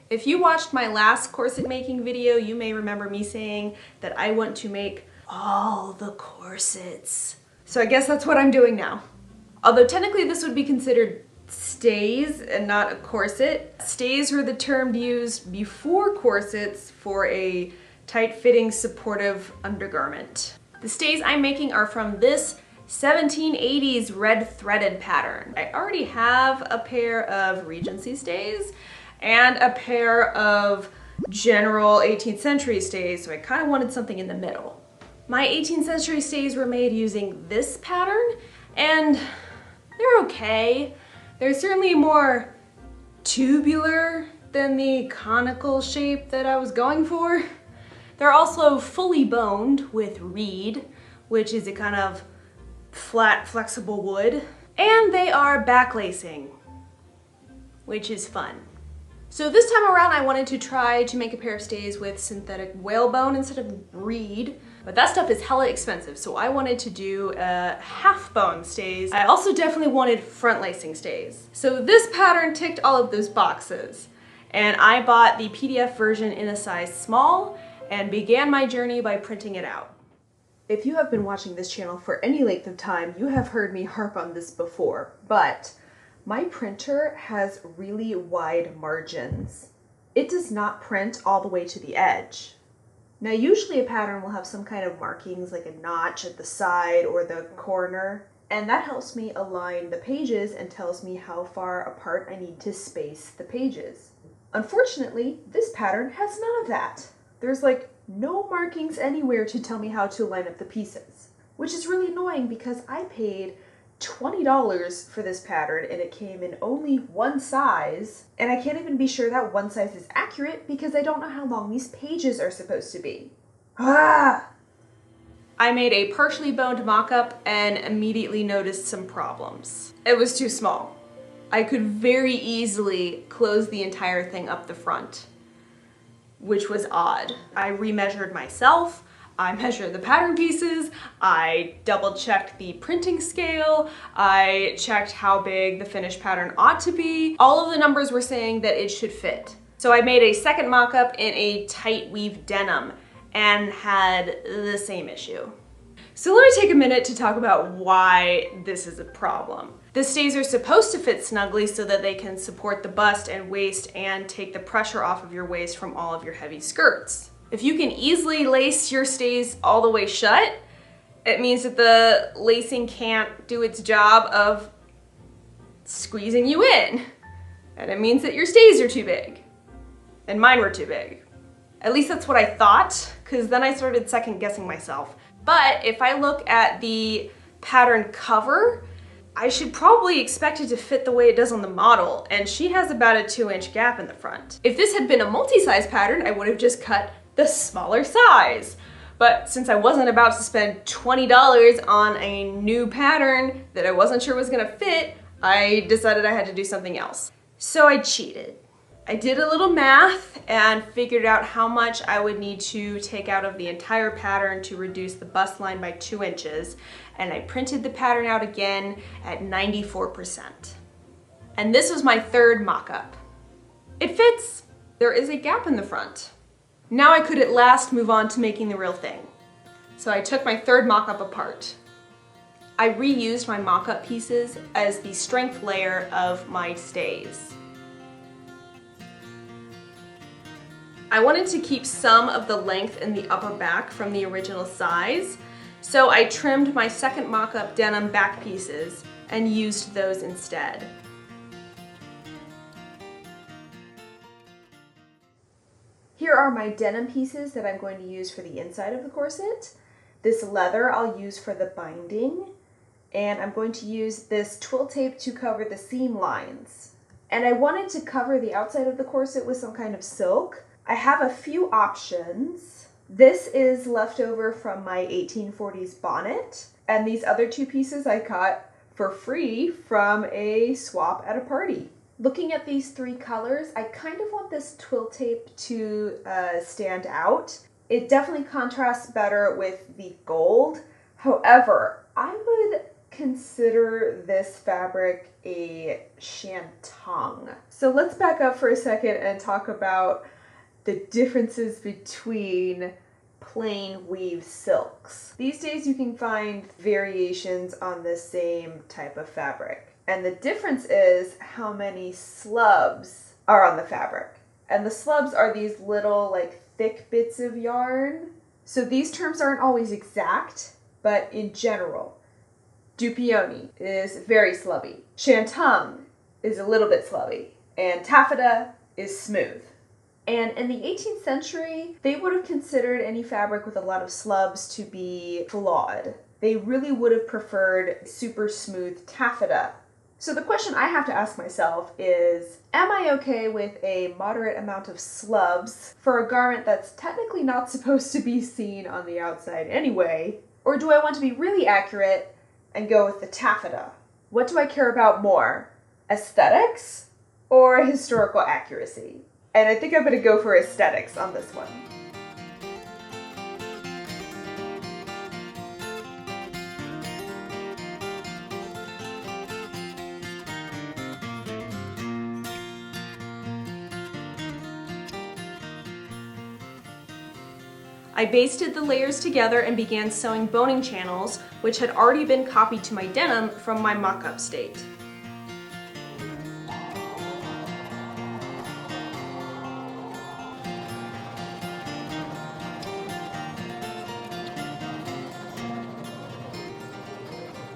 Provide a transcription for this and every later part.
If you watched my last corset making video, you may remember me saying that I want to make all the corsets. So I guess that's what I'm doing now. Although technically this would be considered stays and not a corset. Stays were the term used before corsets for a tight-fitting, supportive undergarment. The stays I'm making are from this 1780s red-threaded pattern. I already have a pair of Regency stays and a pair of general 18th century stays, so I kind of wanted something in the middle. My 18th century stays were made using this pattern, and they're okay. They're certainly more tubular than the conical shape that I was going for. They're also fully boned with reed, which is a kind of flat, flexible wood. And they are backlacing, which is fun. So this time around I wanted to try to make a pair of stays with synthetic whalebone instead of reed, but that stuff is hella expensive, so I wanted to do half bone stays. I also definitely wanted front lacing stays. So this pattern ticked all of those boxes, and I bought the PDF version in a size small and began my journey by printing it out. If you have been watching this channel for any length of time, you have heard me harp on this before, but my printer has really wide margins. It does not print all the way to the edge. Now usually a pattern will have some kind of markings like a notch at the side or the corner, and that helps me align the pages and tells me how far apart I need to space the pages. Unfortunately, this pattern has none of that. There's like no markings anywhere to tell me how to line up the pieces, which is really annoying because I paid $20 for this pattern and it came in only one size, and I can't even be sure that one size is accurate because I don't know how long these pages are supposed to be. I made a partially boned mock-up and immediately noticed some problems. It was too small. I could very easily close the entire thing up the front, which was odd. I remeasured myself, I measured the pattern pieces, I double-checked the printing scale, I checked how big the finished pattern ought to be. All of the numbers were saying that it should fit. So I made a second mock-up in a tight weave denim and had the same issue. So let me take a minute to talk about why this is a problem. The stays are supposed to fit snugly so that they can support the bust and waist and take the pressure off of your waist from all of your heavy skirts. If you can easily lace your stays all the way shut, it means that the lacing can't do its job of squeezing you in. And it means that your stays are too big. And mine were too big. At least that's what I thought, because then I started second guessing myself. But if I look at the pattern cover, I should probably expect it to fit the way it does on the model, and she has about a 2-inch gap in the front. If this had been a multi-size pattern, I would have just cut the smaller size. But since I wasn't about to spend $20 on a new pattern that I wasn't sure was gonna fit, I decided I had to do something else. So I cheated. I did a little math and figured out how much I would need to take out of the entire pattern to reduce the bust line by 2 inches, and I printed the pattern out again at 94%. And this was my third mock-up. It fits. There is a gap in the front. Now I could at last move on to making the real thing. So I took my third mock-up apart. I reused my mock-up pieces as the strength layer of my stays. I wanted to keep some of the length in the upper back from the original size, so I trimmed my second mock-up denim back pieces and used those instead. Here are my denim pieces that I'm going to use for the inside of the corset. This leather I'll use for the binding, and I'm going to use this twill tape to cover the seam lines. And I wanted to cover the outside of the corset with some kind of silk. I have a few options. This is leftover from my 1840s bonnet, and these other two pieces I got for free from a swap at a party. Looking at these three colors, I kind of want this twill tape to stand out. It definitely contrasts better with the gold. However, I would consider this fabric a shantung. So let's back up for a second and talk about the differences between plain weave silks. These days you can find variations on the same type of fabric. And the difference is how many slubs are on the fabric. And the slubs are these little like thick bits of yarn. So these terms aren't always exact, but in general, dupioni is very slubby. Shantung is a little bit slubby. And taffeta is smooth. And in the 18th century, they would have considered any fabric with a lot of slubs to be flawed. They really would have preferred super smooth taffeta. So the question I have to ask myself is, am I okay with a moderate amount of slubs for a garment that's technically not supposed to be seen on the outside anyway? Or do I want to be really accurate and go with the taffeta? What do I care about more? Aesthetics or historical accuracy? And I think I'm going to go for aesthetics on this one. I basted the layers together and began sewing boning channels, which had already been copied to my denim from my mock-up state.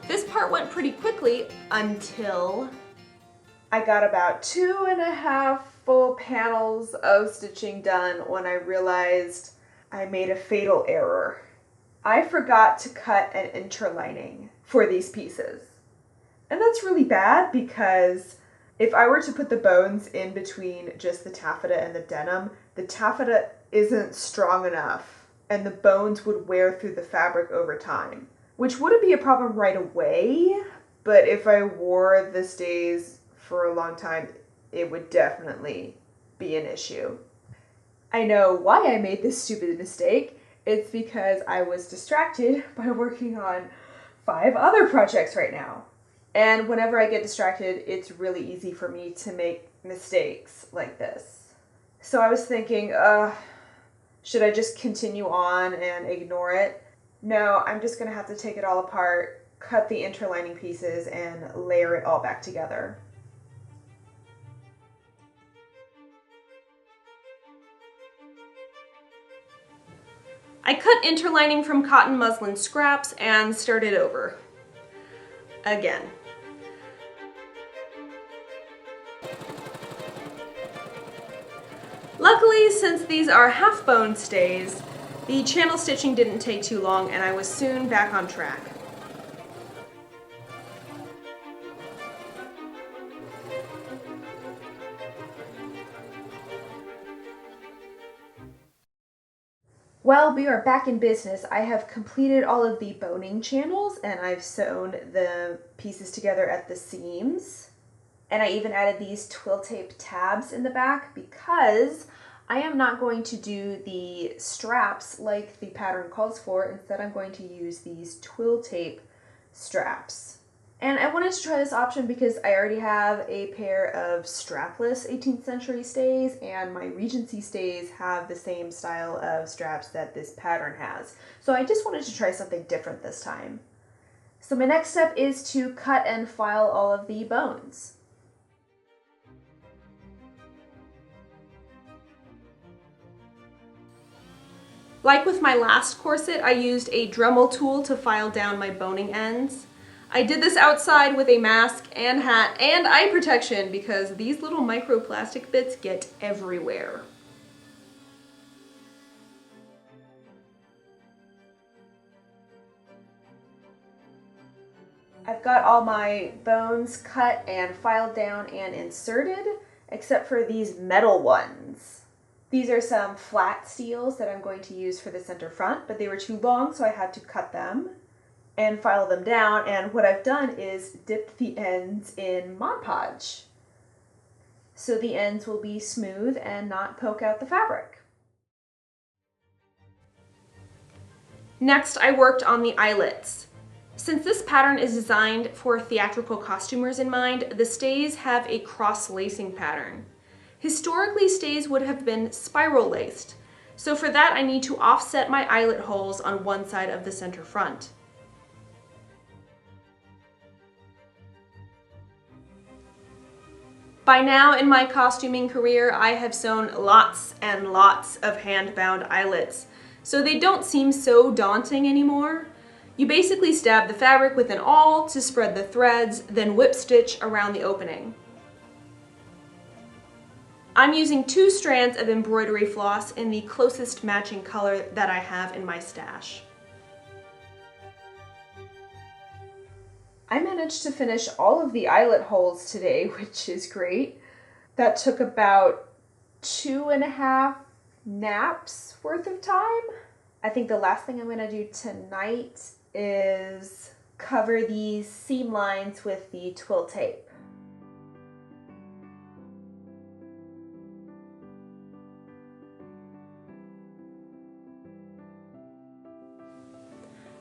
This part went pretty quickly until I got about 2.5 full panels of stitching done when I realized I made a fatal error. I forgot to cut an interlining for these pieces. And that's really bad because if I were to put the bones in between just the taffeta and the denim, the taffeta isn't strong enough and the bones would wear through the fabric over time. Which wouldn't be a problem right away, but if I wore the stays for a long time, it would definitely be an issue. I know why I made this stupid mistake. It's because I was distracted by working on 5 other projects right now. And whenever I get distracted, it's really easy for me to make mistakes like this. So I was thinking, should I just continue on and ignore it? No, I'm just gonna have to take it all apart, cut the interlining pieces, and layer it all back together. I cut interlining from cotton muslin scraps and started over. Again. Luckily, since these are half-bone stays, the channel stitching didn't take too long and I was soon back on track. Well, we are back in business. I have completed all of the boning channels and I've sewn the pieces together at the seams. And I even added these twill tape tabs in the back because I am not going to do the straps like the pattern calls for. Instead, I'm going to use these twill tape straps. And I wanted to try this option because I already have a pair of strapless 18th century stays and my Regency stays have the same style of straps that this pattern has. So I just wanted to try something different this time. So my next step is to cut and file all of the bones. Like with my last corset, I used a Dremel tool to file down my boning ends. I did this outside with a mask and hat and eye protection because these little microplastic bits get everywhere. I've got all my bones cut and filed down and inserted, except for these metal ones. These are some flat steels that I'm going to use for the center front, but they were too long, so I had to cut them and file them down. And what I've done is dipped the ends in Mod Podge, so the ends will be smooth and not poke out the fabric. Next, I worked on the eyelets. Since this pattern is designed for theatrical costumers in mind, the stays have a cross-lacing pattern. Historically, stays would have been spiral laced, so for that I need to offset my eyelet holes on one side of the center front. By now in my costuming career, I have sewn lots and lots of hand-bound eyelets, so they don't seem so daunting anymore. You basically stab the fabric with an awl to spread the threads, then whip stitch around the opening. I'm using 2 strands of embroidery floss in the closest matching color that I have in my stash. I managed to finish all of the eyelet holes today, which is great. That took about 2.5 naps worth of time. I think the last thing I'm gonna do tonight is cover these seam lines with the twill tape.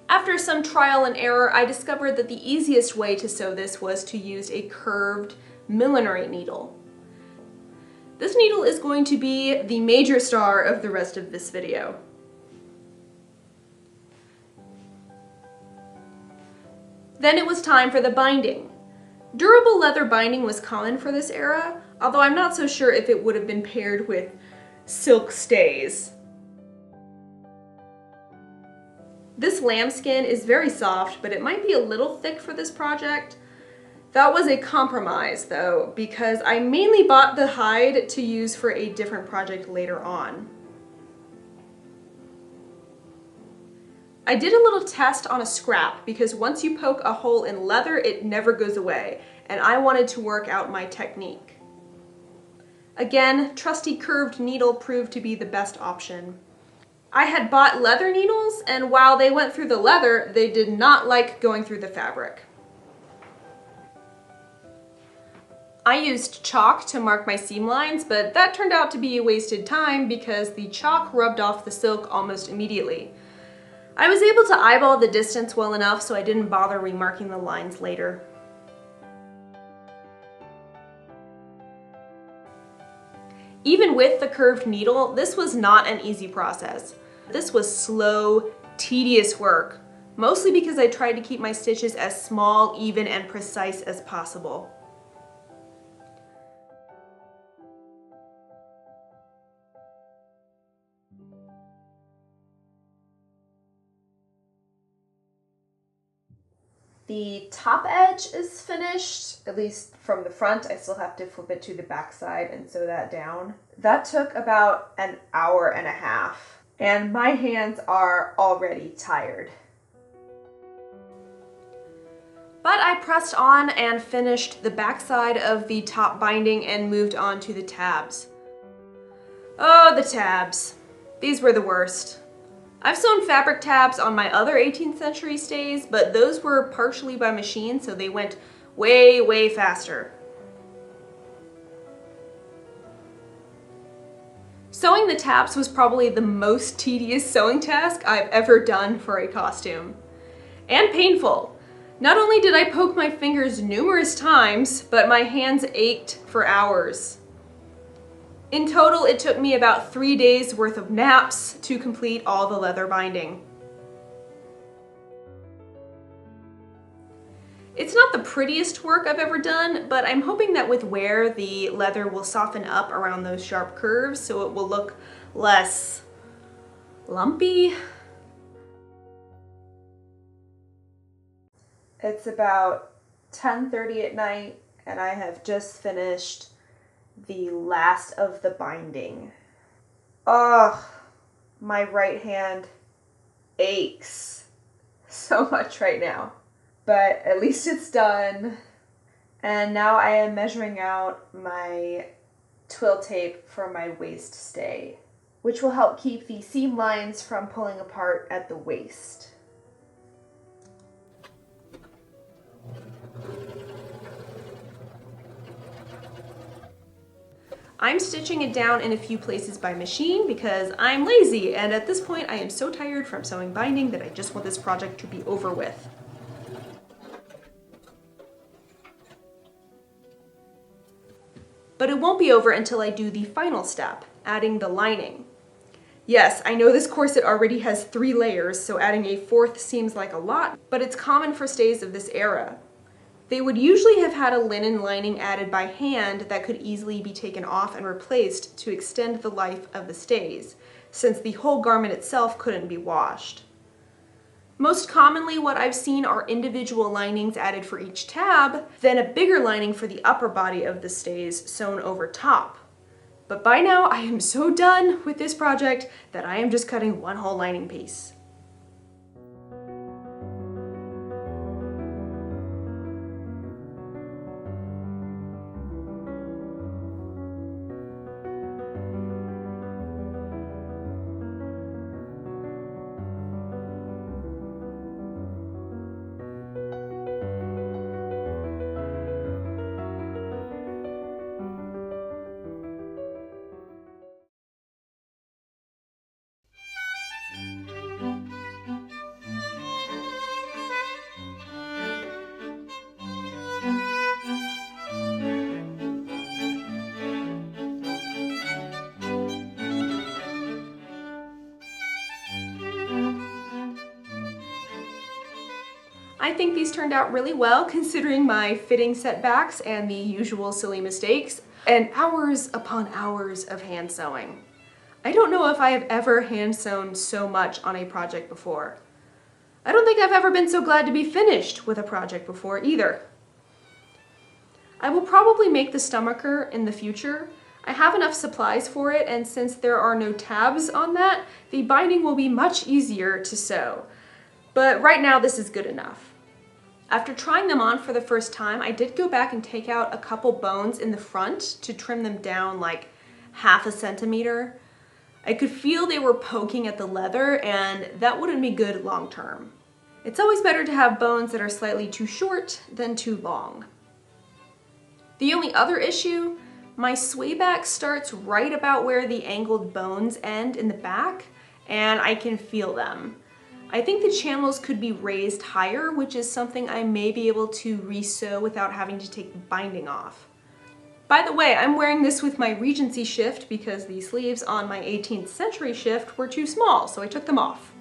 After some trial and error, I discovered that the easiest way to sew this was to use a curved millinery needle. This needle is going to be the major star of the rest of this video. Then it was time for the binding. Durable leather binding was common for this era, although I'm not so sure if it would have been paired with silk stays. This lambskin is very soft, but it might be a little thick for this project. That was a compromise though, because I mainly bought the hide to use for a different project later on. I did a little test on a scrap because once you poke a hole in leather, it never goes away, and I wanted to work out my technique. Again, trusty curved needle proved to be the best option. I had bought leather needles, and while they went through the leather, they did not like going through the fabric. I used chalk to mark my seam lines, but that turned out to be a wasted time because the chalk rubbed off the silk almost immediately. I was able to eyeball the distance well enough so I didn't bother remarking the lines later. Even with the curved needle, this was not an easy process. This was slow, tedious work, mostly because I tried to keep my stitches as small, even, and precise as possible. The top edge is finished, at least from the front. I still have to flip it to the back side and sew that down. That took about an hour and a half, and my hands are already tired. But I pressed on and finished the back side of the top binding and moved on to the tabs. Oh, the tabs. These were the worst. I've sewn fabric tabs on my other 18th century stays, but those were partially by machine, so they went way, way faster. Sewing the tabs was probably the most tedious sewing task I've ever done for a costume. And painful. Not only did I poke my fingers numerous times, but my hands ached for hours. In total, it took me about 3 days worth of naps to complete all the leather binding. It's not the prettiest work I've ever done, but I'm hoping that with wear, the leather will soften up around those sharp curves so it will look less lumpy. It's about 10:30 at night, and I have just finished the last of the binding. Ugh, my right hand aches so much right now. But at least it's done. And now I am measuring out my twill tape for my waist stay, which will help keep the seam lines from pulling apart at the waist. I'm stitching it down in a few places by machine because I'm lazy, and at this point I am so tired from sewing binding that I just want this project to be over with. be over until I do the final step, adding the lining. Yes, I know this corset already has 3 layers, so adding a 4th seems like a lot, but it's common for stays of this era. They would usually have had a linen lining added by hand that could easily be taken off and replaced to extend the life of the stays, since the whole garment itself couldn't be washed. Most commonly, what I've seen are individual linings added for each tab, then a bigger lining for the upper body of the stays sewn over top. But by now, I am so done with this project that I am just cutting one whole lining piece. I think these turned out really well considering my fitting setbacks and the usual silly mistakes, and hours upon hours of hand sewing. I don't know if I have ever hand sewn so much on a project before. I don't think I've ever been so glad to be finished with a project before either. I will probably make the stomacher in the future. I have enough supplies for it, and since there are no tabs on that, the binding will be much easier to sew. But right now this is good enough. After trying them on for the first time, I did go back and take out a couple bones in the front to trim them down like 1/2 centimeter. I could feel they were poking at the leather, and that wouldn't be good long term. It's always better to have bones that are slightly too short than too long. The only other issue, my sway back starts right about where the angled bones end in the back, and I can feel them. I think the channels could be raised higher, which is something I may be able to re-sew without having to take the binding off. By the way, I'm wearing this with my Regency shift because the sleeves on my 18th Century shift were too small, so I took them off.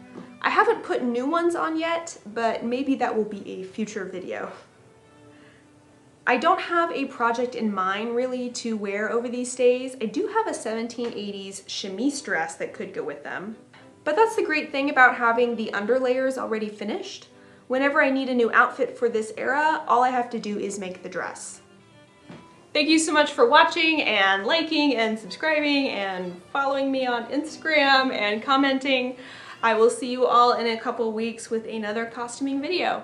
I haven't put new ones on yet, but maybe that will be a future video. I don't have a project in mind really to wear over these stays. I do have a 1780s chemise dress that could go with them. But that's the great thing about having the underlayers already finished. Whenever I need a new outfit for this era, all I have to do is make the dress. Thank you so much for watching and liking and subscribing and following me on Instagram and commenting. I will see you all in a couple weeks with another costuming video.